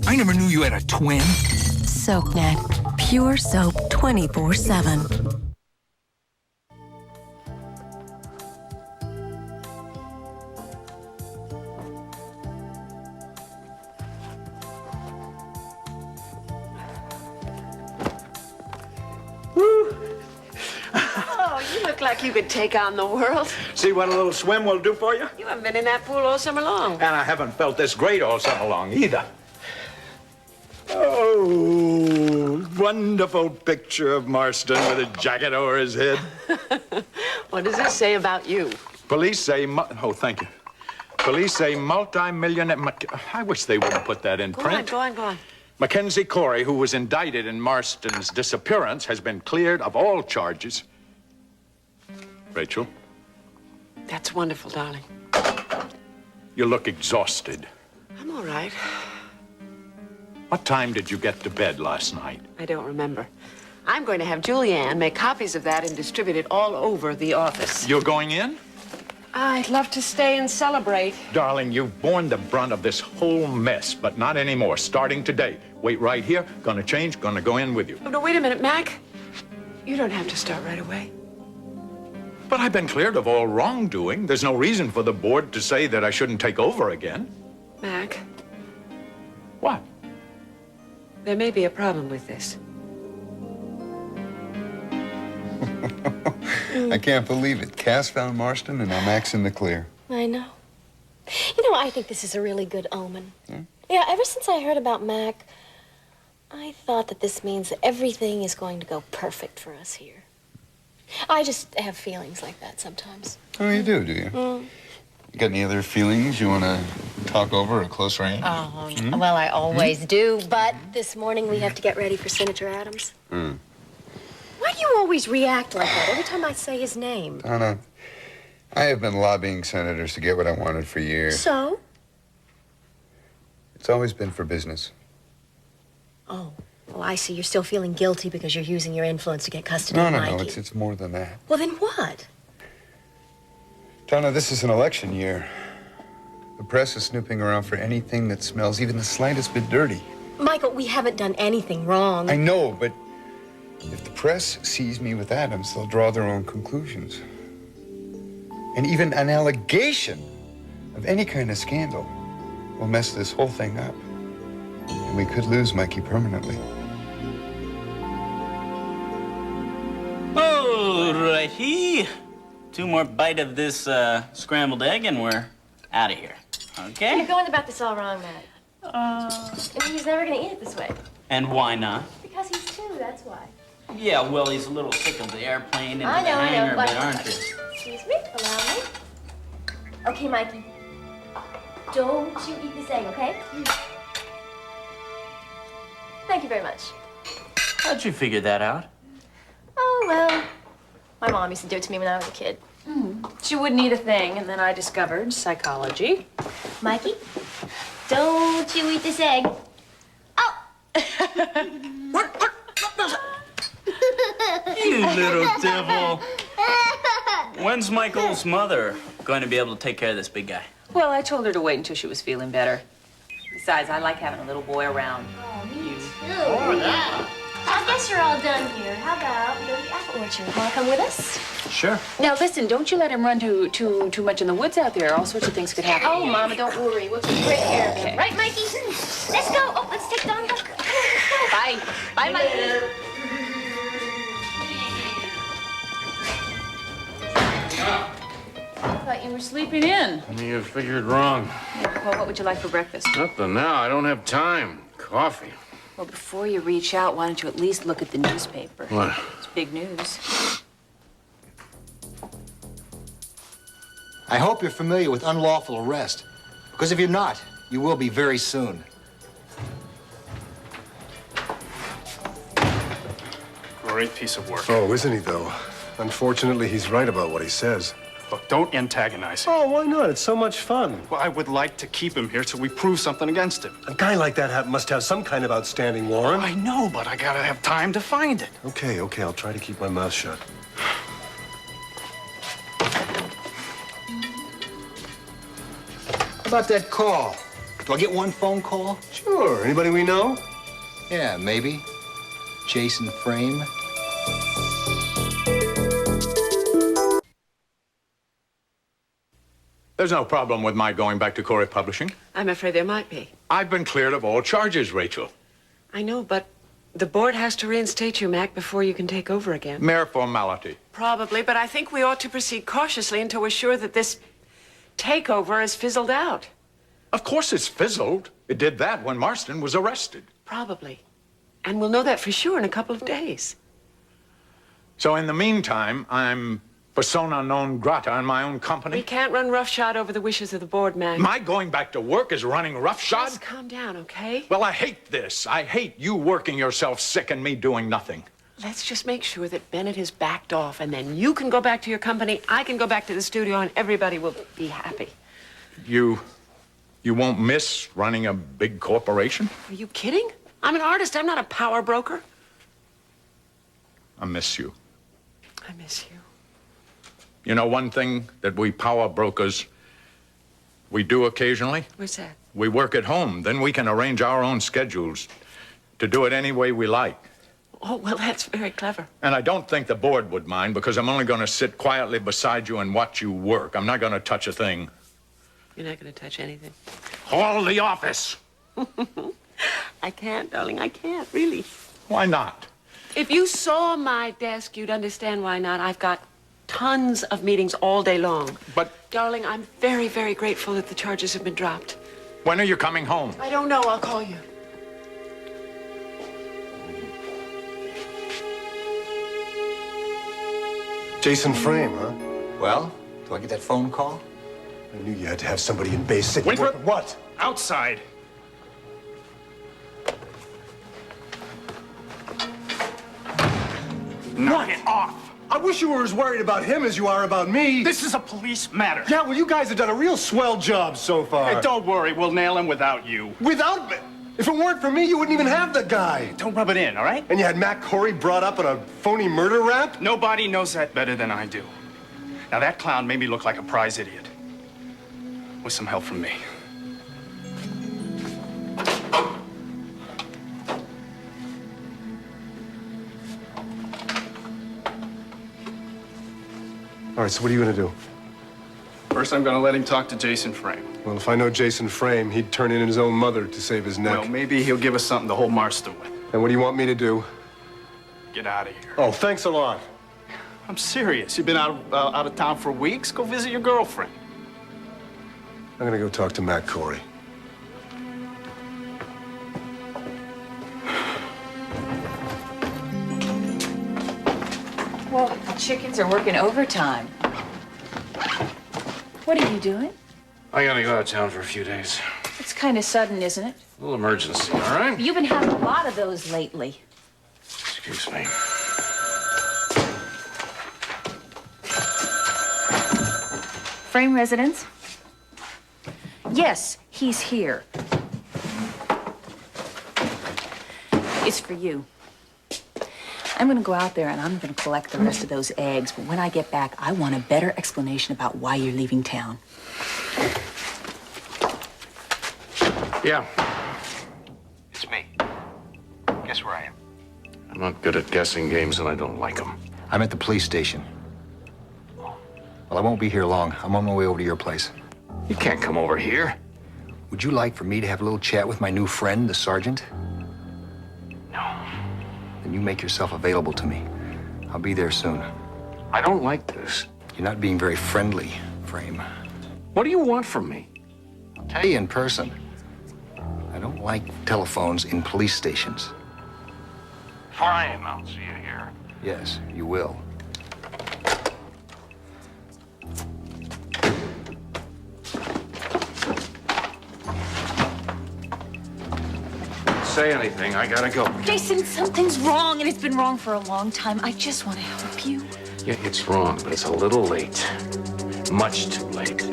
I never knew you had a twin. SoapNet. Pure soap 24/7. Like you could take on the world. See what a little swim will do for you? You haven't been in that pool all summer long. And I haven't felt this great all summer long either. Oh, wonderful picture of Marston with a jacket over his head. What does this say about you? Police say, oh, thank you. Police say multi-millionaire, I wish they wouldn't put that in print. Go on. Mackenzie Cory, who was indicted in Marston's disappearance, has been cleared of all charges. Rachel? That's wonderful, darling. You look exhausted. I'm all right. What time did you get to bed last night? I don't remember. I'm going to have Julianne make copies of that and distribute it all over the office. You're going in? I'd love to stay and celebrate. Darling, you've borne the brunt of this whole mess, but not anymore. Starting today. Wait right here. Gonna change, gonna go in with you. Oh, no, wait a minute, Mac. You don't have to start right away. But I've been cleared of all wrongdoing. There's no reason for the board to say that I shouldn't take over again. Mac. What? There may be a problem with this. I can't believe it. Cass found Marston, and now Mac's in the clear. I know. You know, I think this is a really good omen. Yeah? Yeah, ever since I heard about Mac, I thought that this means that everything is going to go perfect for us here. I just have feelings like that sometimes. Oh, you do you? You got any other feelings you want to talk over or close range? Well, I always do, but this morning we have to get ready for Senator Adams. Why do you always react like that every time I say his name? Donna, I have been lobbying senators to get what I wanted for years. So? It's always been for business. Oh, well, I see. You're still feeling guilty because you're using your influence to get custody of Mikey. No, it's more than that. Well, then what? Donna, this is an election year. The press is snooping around for anything that smells even the slightest bit dirty. Michael, we haven't done anything wrong. I know, but if the press sees me with Adams, they'll draw their own conclusions. And even an allegation of any kind of scandal will mess this whole thing up. And we could lose Mikey permanently. Alrighty. 2 more bite of this scrambled egg and we're out of here. Okay? You're going about this all wrong, Matt. I mean, he's never going to eat it this way. And why not? Because he's 2, that's why. Yeah, well, he's a little sick of the airplane and I the know, hangar but- bit, aren't you? Excuse me, allow me. Okay, Mikey. Don't you eat this egg, okay? Thank you very much. How'd you figure that out? Oh, well, my mom used to do it to me when I was a kid. She wouldn't eat a thing, and then I discovered psychology. Mikey, don't you eat this egg. Oh! You little devil. When's Michael's mother going to be able to take care of this big guy? Well, I told her to wait until she was feeling better. Besides, I like having a little boy around. Oh, me too. I guess you're all done here. How about we go to the apple orchard? Want to come with us? Sure. Now, listen, don't you let him run too much in the woods out there. All sorts of things could happen. Oh, Mama, don't worry. We'll take great care of him. Okay. Right, Mikey? Let's go. Oh, let's take Donna. Come on, let's go. Bye. Bye, Mikey. I thought you were sleeping in. You figured wrong. Well, what would you like for breakfast? Nothing now. I don't have time. Coffee. Well, before you reach out, why don't you at least look at the newspaper? What? It's big news. I hope you're familiar with unlawful arrest, because if you're not, you will be very soon. Great piece of work. Oh, isn't he, though? Unfortunately, he's right about what he says. Look, don't antagonize him. Oh, why not? It's so much fun. Well, I would like to keep him here till we prove something against him. A guy like that must have some kind of outstanding warrant. I know, but I gotta have time to find it. Okay, I'll try to keep my mouth shut. How about that call? Do I get one phone call? Sure. Anybody we know? Yeah, maybe. Jason Frame. There's no problem with my going back to Cory Publishing. I'm afraid there might be. I've been cleared of all charges, Rachel. I know, but the board has to reinstate you, Mac, before you can take over again. Mere formality. Probably, but I think we ought to proceed cautiously until we're sure that this takeover has fizzled out. Of course it's fizzled. It did that when Marston was arrested. Probably. And we'll know that for sure in a couple of days. So in the meantime, I'm persona non grata in my own company. We can't run roughshod over the wishes of the board, Mac. My going back to work is running roughshod? Just calm down, okay? Well, I hate this. I hate you working yourself sick and me doing nothing. Let's just make sure that Bennett has backed off, and then you can go back to your company, I can go back to the studio, and everybody will be happy. You won't miss running a big corporation? Are you kidding? I'm an artist. I'm not a power broker. I miss you. I miss you. You know, one thing that we power brokers, we do occasionally? What's that? We work at home. Then we can arrange our own schedules to do it any way we like. Oh, well, that's very clever. And I don't think the board would mind, because I'm only going to sit quietly beside you and watch you work. I'm not going to touch a thing. You're not going to touch anything. Call the office. I can't, darling. I can't, really. Why not? If you saw my desk, you'd understand why not. I've got tons of meetings all day long. But, darling, I'm very, very grateful that the charges have been dropped. when are you coming home? I don't know. I'll call you. Jason Frame, huh? Well, do I get that phone call? I knew you had to have somebody in base sick. Winthrop? What? Outside. Knock it off. I wish you were as worried about him as you are about me. This is a police matter. Yeah, well, you guys have done a real swell job so far. Hey, don't worry. We'll nail him without you. Without me? If it weren't for me, you wouldn't even have the guy. Don't rub it in, all right? And you had Matt Cory brought up on a phony murder rap? Nobody knows that better than I do. Now, that clown made me look like a prize idiot. With some help from me. All right, so what are you gonna do? First, I'm gonna let him talk to Jason Frame. Well, if I know Jason Frame, he'd turn in his own mother to save his neck. Well, maybe he'll give us something to hold Marston with. And what do you want me to do? Get out of here. Oh, thanks a lot. I'm serious. You've been out of town for weeks? Go visit your girlfriend. I'm gonna go talk to Matt Cory. Well, the chickens are working overtime. What are you doing? I gotta go out of town for a few days. It's kind of sudden, isn't it? A little emergency, all right? You've been having a lot of those lately. Excuse me. Frame residence? Yes, he's here. It's for you. I'm gonna go out there and I'm gonna collect the rest of those eggs, but when I get back, I want a better explanation about why you're leaving town. Yeah, It's me. Guess where I am? I'm not good at guessing games and I don't like them. I'm at the police station. Well, I won't be here long. I'm on my way over to your place. You can't come over here. Would you like for me to have a little chat with my new friend, the sergeant? No. Then you make yourself available to me. I'll be there soon. I don't like this. You're not being very friendly, Frame. What do you want from me? I'll tell you in person. I don't like telephones in police stations. Fine, I'll see you here. Yes, you will. Say anything, I gotta go. Jason, something's wrong, and it's been wrong for a long time. I just want to help you. Yeah, it's wrong, but it's a little late. Much too late.